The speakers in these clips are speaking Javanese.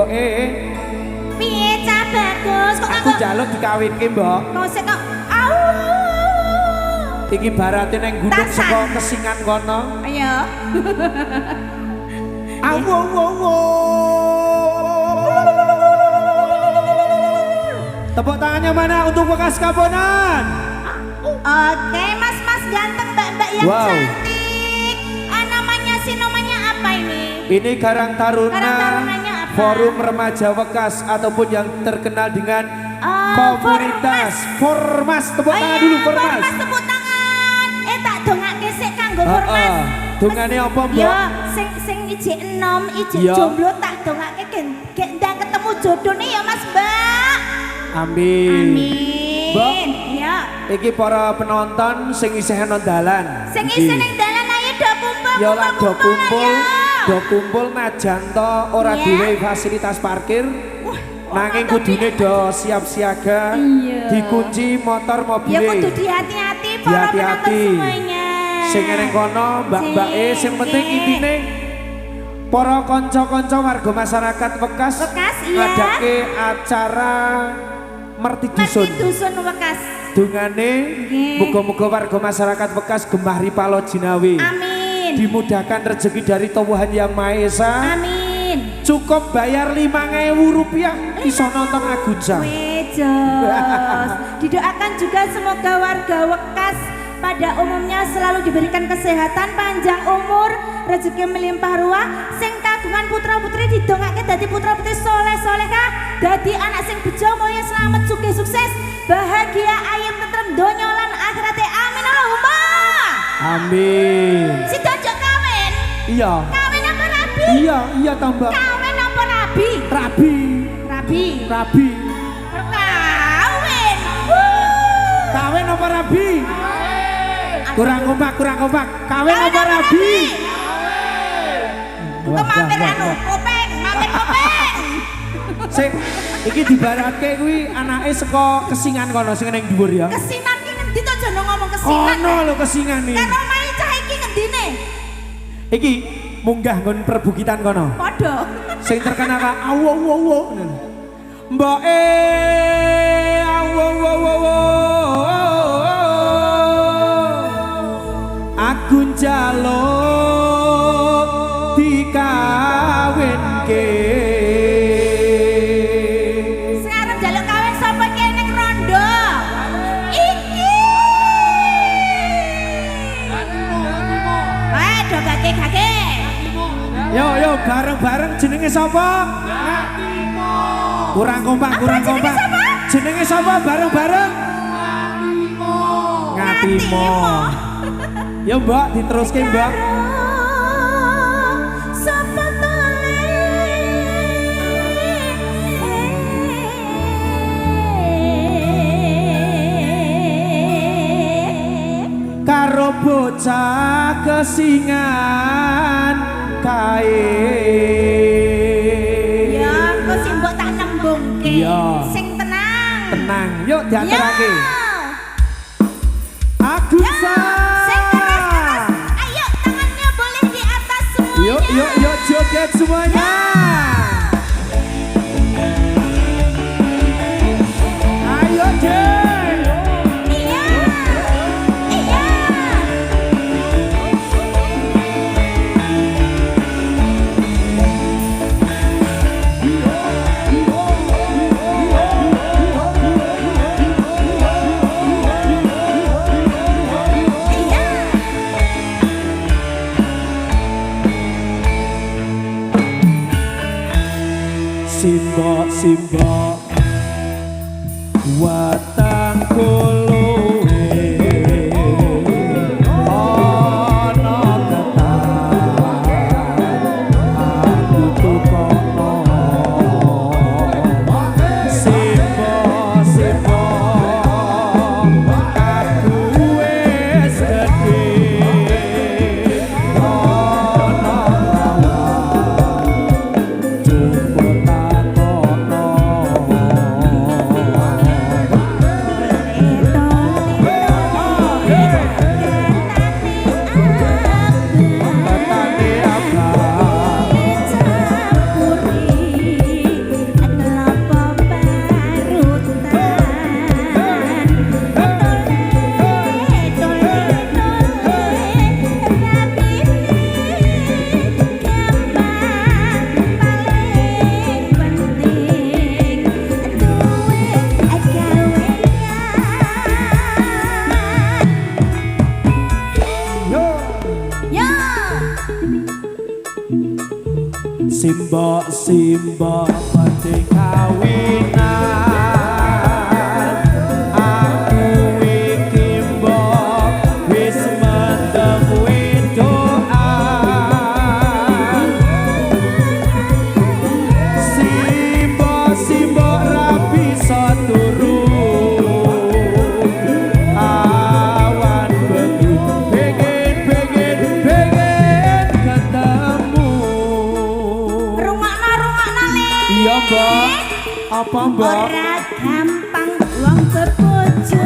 mboke. Piye Cah Bagus? Kok Aku njaluk dikawinke, Mbok. kok sik kok au. Iki barate nang gunung saka Kesingan kono. Ayo. Awo wo wo. Tepuk tangannya mana untuk bekas kabonan? Oke, Mas ganteng, Mbak yang Wow. cantik. Namanya apa ini? Ini Karang Karang Taruna Tarunanya apa? Forum Remaja Wekas ataupun yang terkenal dengan Oh, komunitas Formas. Tepuk tangan dulu Formas. Formas tepuk tangan. Tak dongake sik kanggo Formas. Dongane apa, Mbok? Ya, sing ijik enom, ijik Ya. jomblo tak dongake gek ndang ketemu jodone ya Mas, Mbak. Amin. Amin. Mbok, Ya. iki para penonton sing isih ana dalan. Sing Iki. isih ning dalan ayo do kumpul. Ya lah do kumpul, ayo. do kumpul najan to ora Iya. duwe fasilitas parkir. Nanging kudune do siap siaga. Iya. Dikunci motor Ya mobil. kudu dihati-hati para penonton Hati-hati. semuanya. Sing nang kono mbak-mbake sing penting intine para kanca-kanca warga masyarakat Wekas Wekas, iya. ngadake acara Merti Dusun Dusun. Wekas. Dungane Nggih. muga-muga warga masyarakat Wekas gemah ripalo jinawi. Amin. Dimudahkan rezeki dari Tuhan Yang Maha Esa. Amin. Cukup bayar Rp5.000 bisa nonton Agunca. Wejos. Didoakan juga semoga warga Wekas pada umumnya selalu diberikan kesehatan, panjang umur, rezeki melimpah ruah, sing kagungan putra-putri didongake dadi putra-putri soleh-solehah, dadi anak sing bejo mulya selamat sugih sukses, bahagia ayem tentrem donya lan akhirate. Amin Allahumma. Amin. Si dojo kawin. Iya. Kawin apa rabi? Iya tambah. Kawin apa rabi? Rabi. Rabi. Rabi. Kawin. Kawin apa rabi? Kurang kompak. Kawin apa rabi? Kok mampir anu kopeng, mampir kopeng. Sing iki dibarake kuwi anake saka Kesingan kono sing ning dhuwur ya. Kesinan ki ngendi to jono ngomong kesinan? Kono lho Kesingan iki. Karo mai cah iki ngendine? Iki munggah nggon perbukitan kono. Padha. Sing terkenal ka awo. Mboke awo. Aku njaluk dikawinke. Sing arep njaluk kawin sapa ki ning rondo? Iki. Do gage. Yo bareng-bareng jenenge sapa? Kurang kompak. Jenenge sapa bareng-bareng? Ngatimo. Ya Mbak, diteruske Mbak. Sapa Karo bocah Kesingan kae. ya, kok sing mbok tak nembungke. Iya. Sing tenang. Tenang, yuk diaturake. Ya. Agunca. Sing keras. Ayo, tangannya boleh di atas semuanya. Yuk joget semuanya. Ayo deh. Iya. Simbok watang kuluwe ana ketan aku tukono simbok aku wis gedhe ana Simbok simbok pati kawinan aku iki mbok wis mendem wedoan simbok simbok ra bisa turu awan bengi pengen ketemu. Iya mbak, apa mbak? Ora gampang wong bebojo.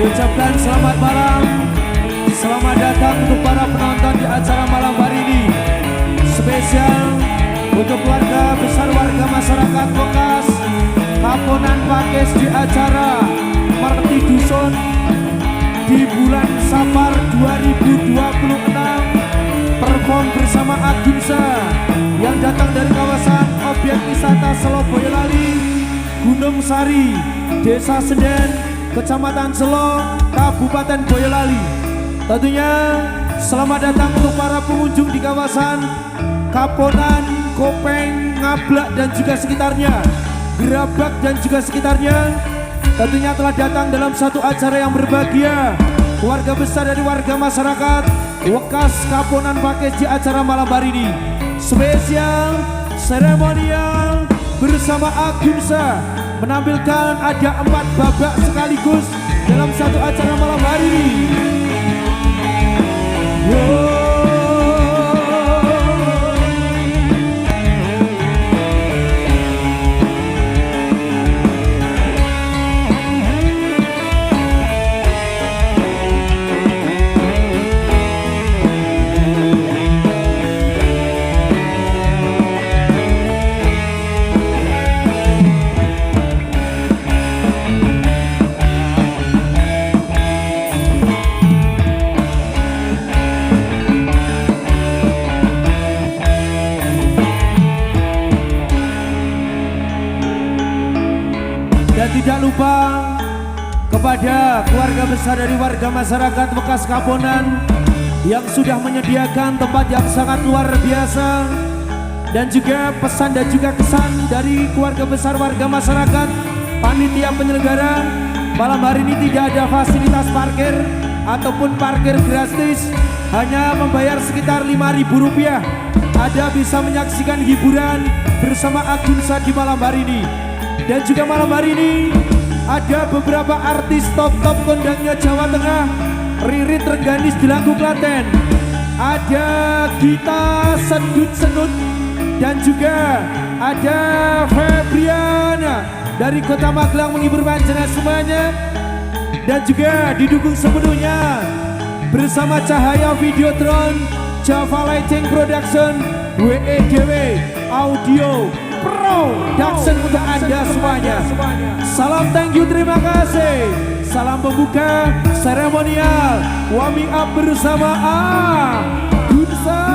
Diucapkan selamat malam, selamat datang untuk para penonton di acara malam hari ini. Spesial untuk keluarga besar warga masyarakat Bokas, Kaponan Pakis di acara Marti Dusun di bulan Safar 2026, perform bersama Agunsa yang datang dari kawasan objek wisata Selo Boyolali, Gunung Sari, Desa Senden, Kecamatan Selo, Kabupaten Boyolali. Tentunya selamat datang untuk para pengunjung di kawasan Kaponan, Kopeng, Ngablak dan juga sekitarnya, Gerabak dan juga sekitarnya. tentunya telah datang dalam satu acara yang berbahagia. Keluarga besar dari warga masyarakat Wekas Kaponan Pakis di acara malam hari ini. Spesial seremonial bersama Agunsa menampilkan ada 4 babak sekaligus dalam satu acara malam hari ini. Dan tidak lupa kepada keluarga besar dari warga masyarakat Wekas Kaponan yang sudah menyediakan tempat yang sangat luar biasa, dan juga pesan dan juga kesan dari keluarga besar warga masyarakat panitia penyelenggara malam hari ini. Tidak ada fasilitas parkir ataupun parkir gratis, hanya membayar sekitar Rp5.000. Anda bisa menyaksikan hiburan bersama Agunsa di malam hari ini. Dan juga malam hari ini ada beberapa artis top-top kondangnya Jawa Tengah, Ririt Rengganis di Langgu Klaten, ada Gita Sendut-Senut, dan juga ada Febriana dari Kota Magelang menghibur panjenengan semuanya. Dan juga didukung sepenuhnya bersama Cahaya Videotron, Java Lighting Production, WEDW Audio Production untuk Anda semuanya. Salam thank you, terima kasih. Salam pembuka seremonial warming up bersama Agunsa.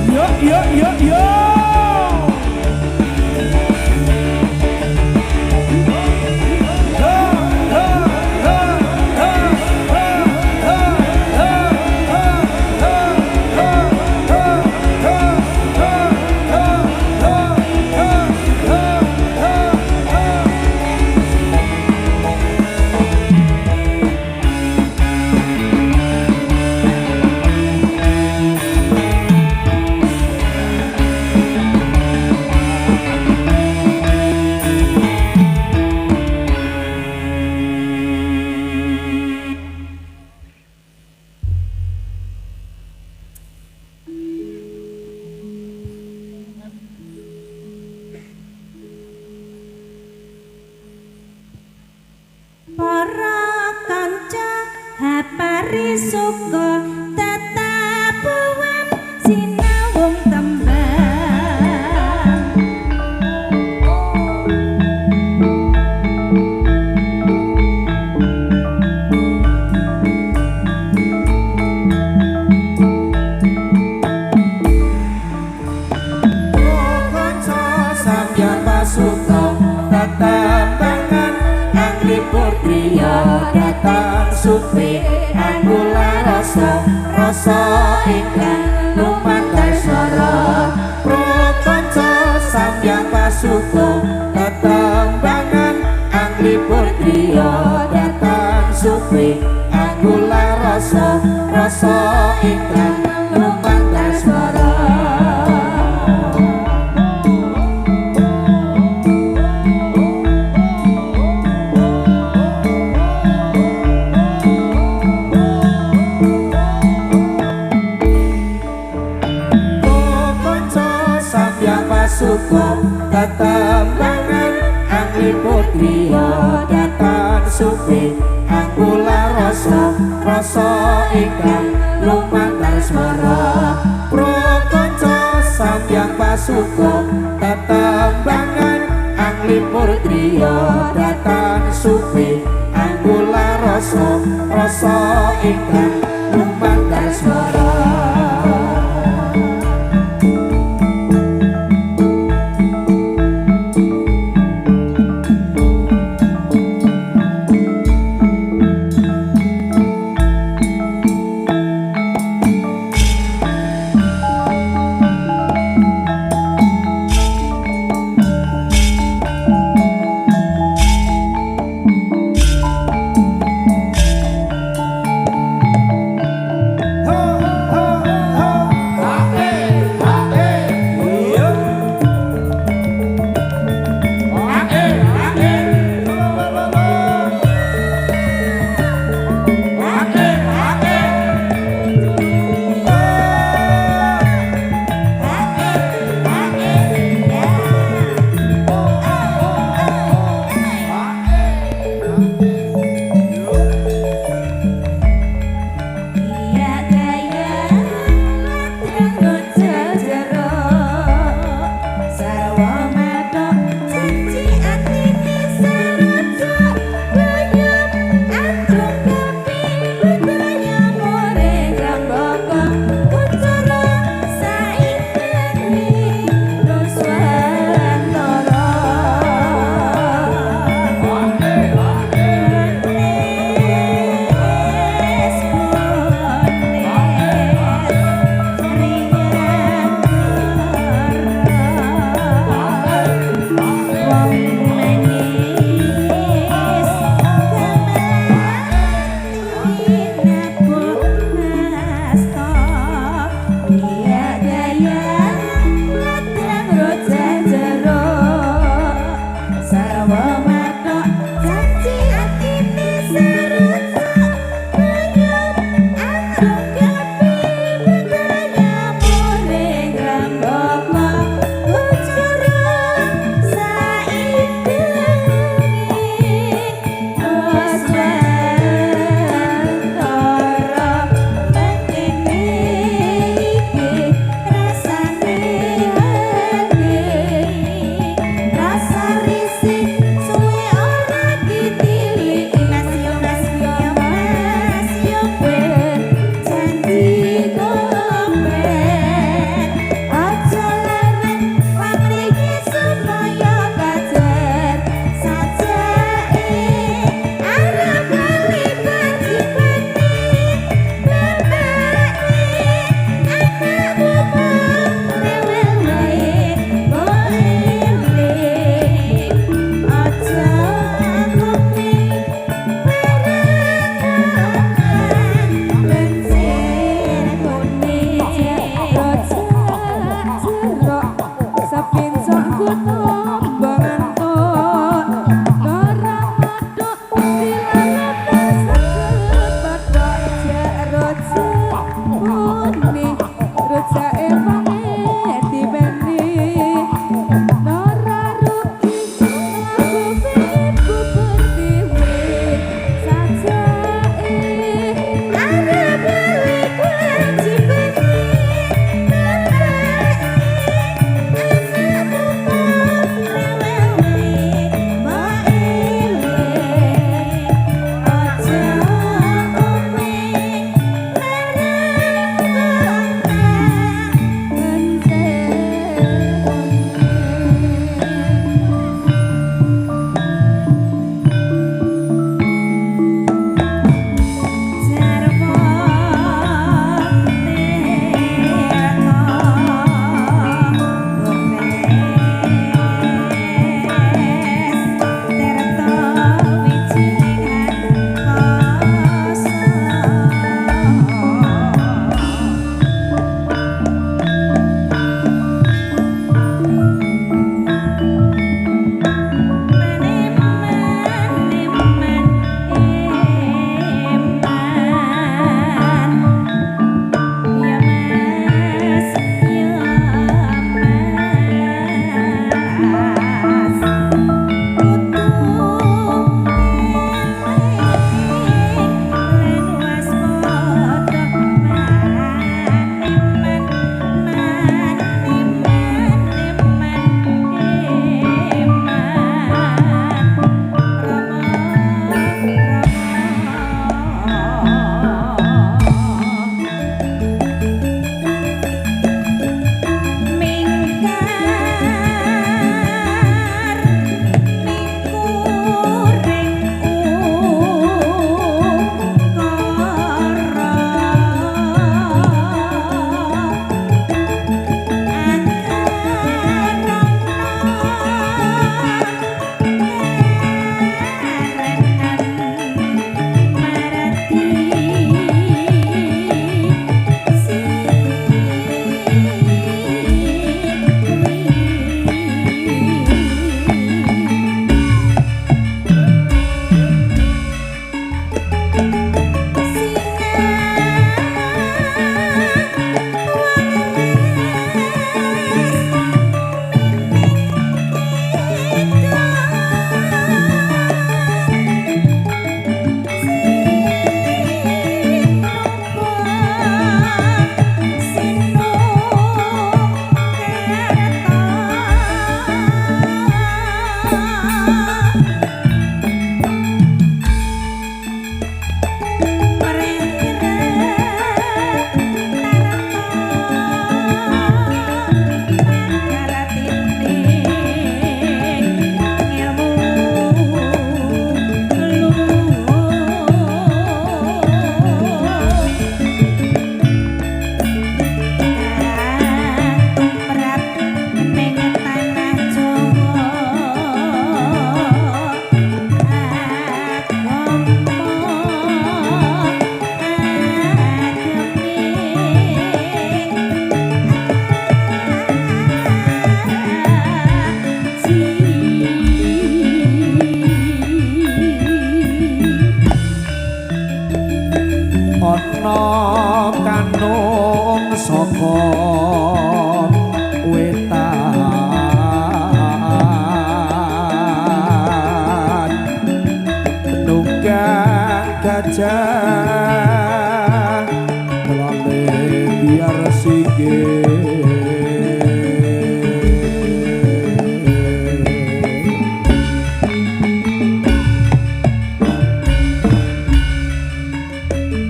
Yo yo yo yo. Para kanca hapari suka tetapuan sinawung tembang. Oh kanca sampeyan pasuka tetembangan Anglipur trio datang supi anggula rasa ingkang lumantar swara. Prokonco sampeyan pasuka tetembangan Anglipur trio datang supi anggula rasa ingkang lumantar swara. Suku tetembangan Anglipur trio datang supi anggula rasa ingkang lumantar swara. Prokonco sampeyan pasuku tetembangan Anglipur trio datang supi anggula rasa ingkang lumantar swara.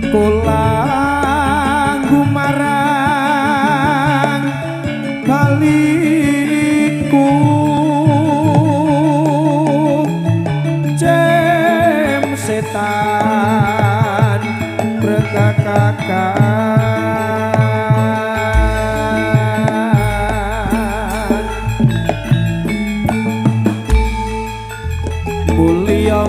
Kula gumarang baliku jem setan berkakakan mulia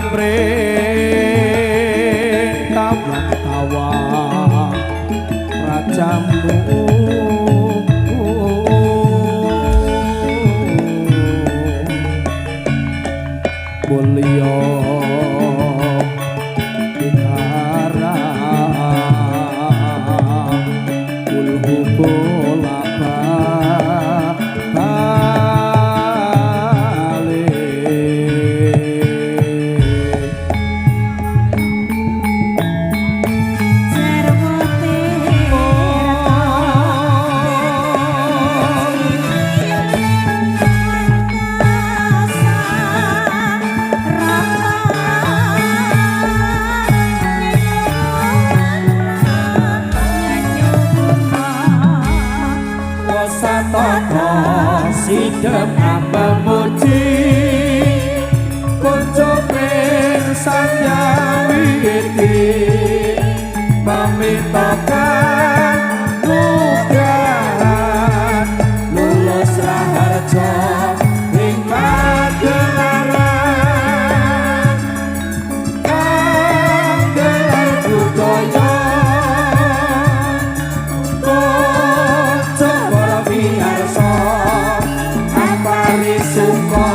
rajamu mulya dikara kulhu bola sidem amemuji kunjungin sanjawiti pamitokan nugrahan lulus raharja ing pagelaran gelar budaya kocok para biarsa suka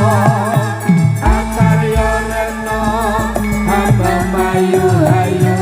akarya rena hamba mayu hayu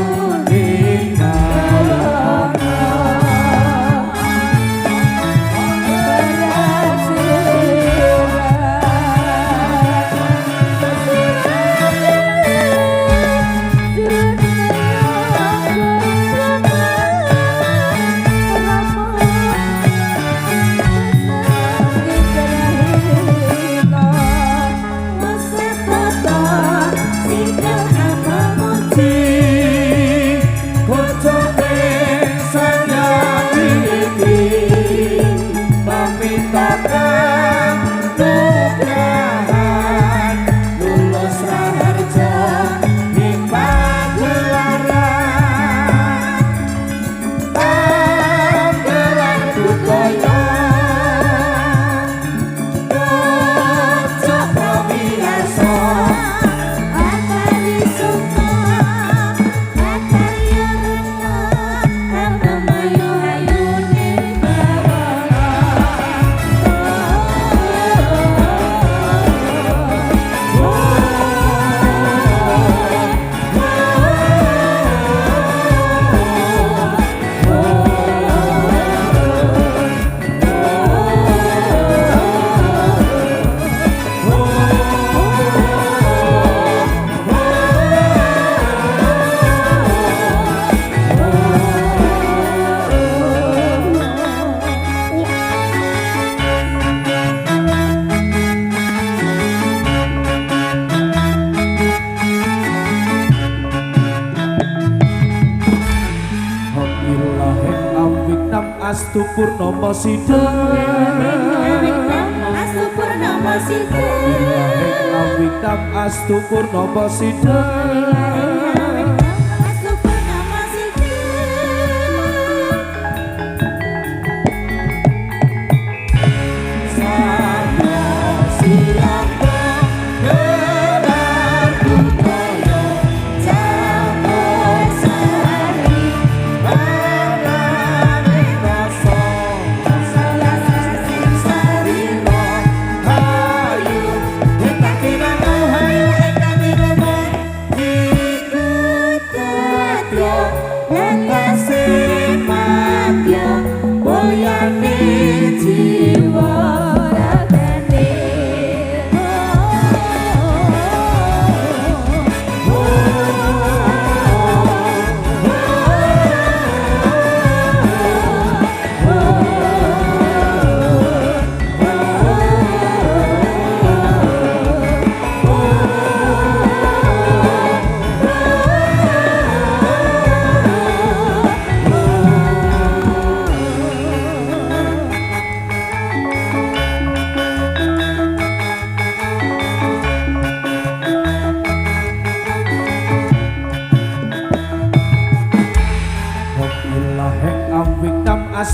Astu Purnomo Sideng Astu Purnomo Sideng Astu Purnomo Sideng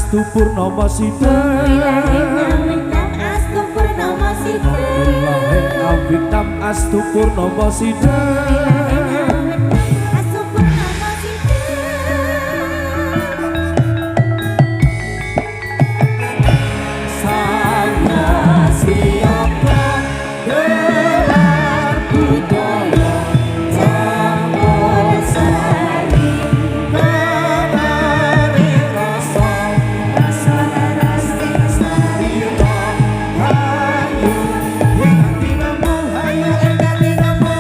Astu Purnomo Sidang Astu Purnomo Sidang Awitam Astu Purnomo Sidang Astu Purnomo Sidang Saya siapa gelar budaya campur sari Menari rasa sarita Hayu yang dinemu hayu yang dinemu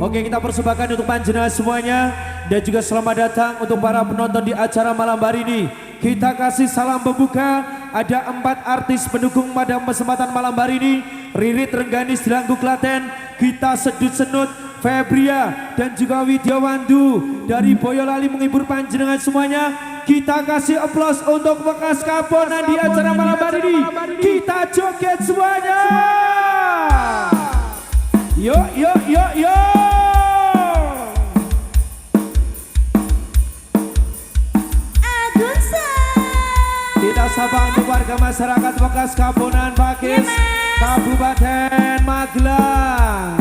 Oke, kita persembahkan untuk panjenengan semuanya dan juga selamat datang untuk para penonton di acara malam hari ini. Kita kasih salam pembuka. Ada 4 artis pendukung pada kesempatan malam hari ini. Ririt Rengganis Dilanggu Klaten, Gita Sedut Senut, Febria dan juga Widya Wandu dari Boyolali menghibur panjenengan semuanya. Kita kasih aplaus untuk bekas kaponan di acara malam hari ini. Kita joget semuanya. Yuk, yuk, yuk, yuk. Kita sapa untuk warga masyarakat bekas Kaponan Pakis, Kabupaten Magelang.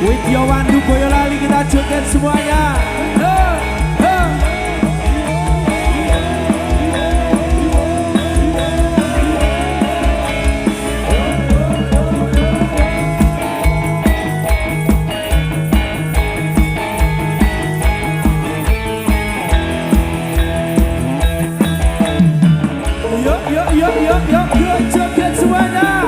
Widya Wandu Boyolali, kita joget semuanya. Yuk, yuk, yuk, yuk, yuk, yuk, joget semuanya.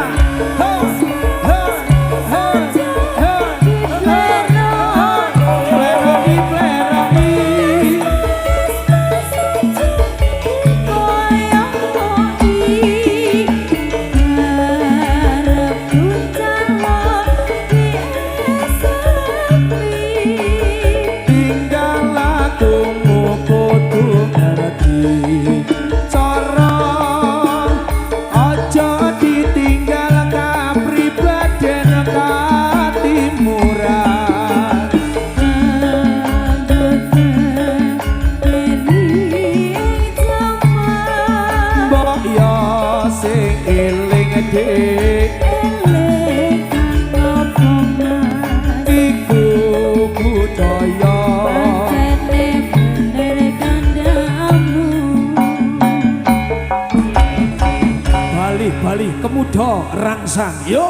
Bali Kemudo Rangsang. Yo.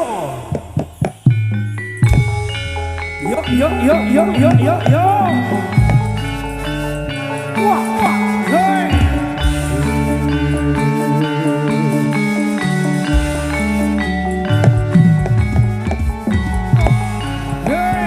Yo yo yo yo yo yo yo. Wah wah. Hey. Hey.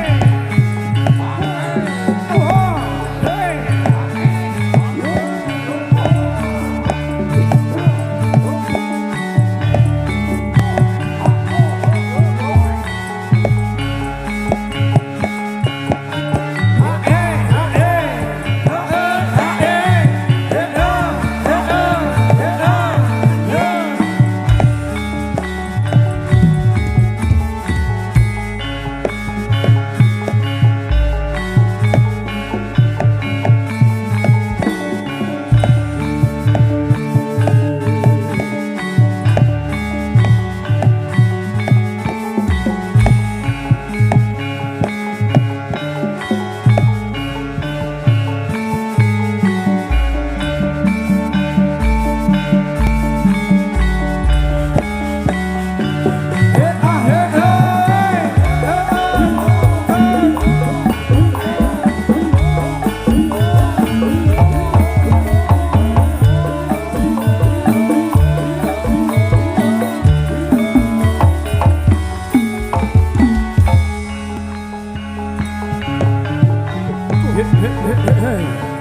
Hey, hey, hey, hey, hey.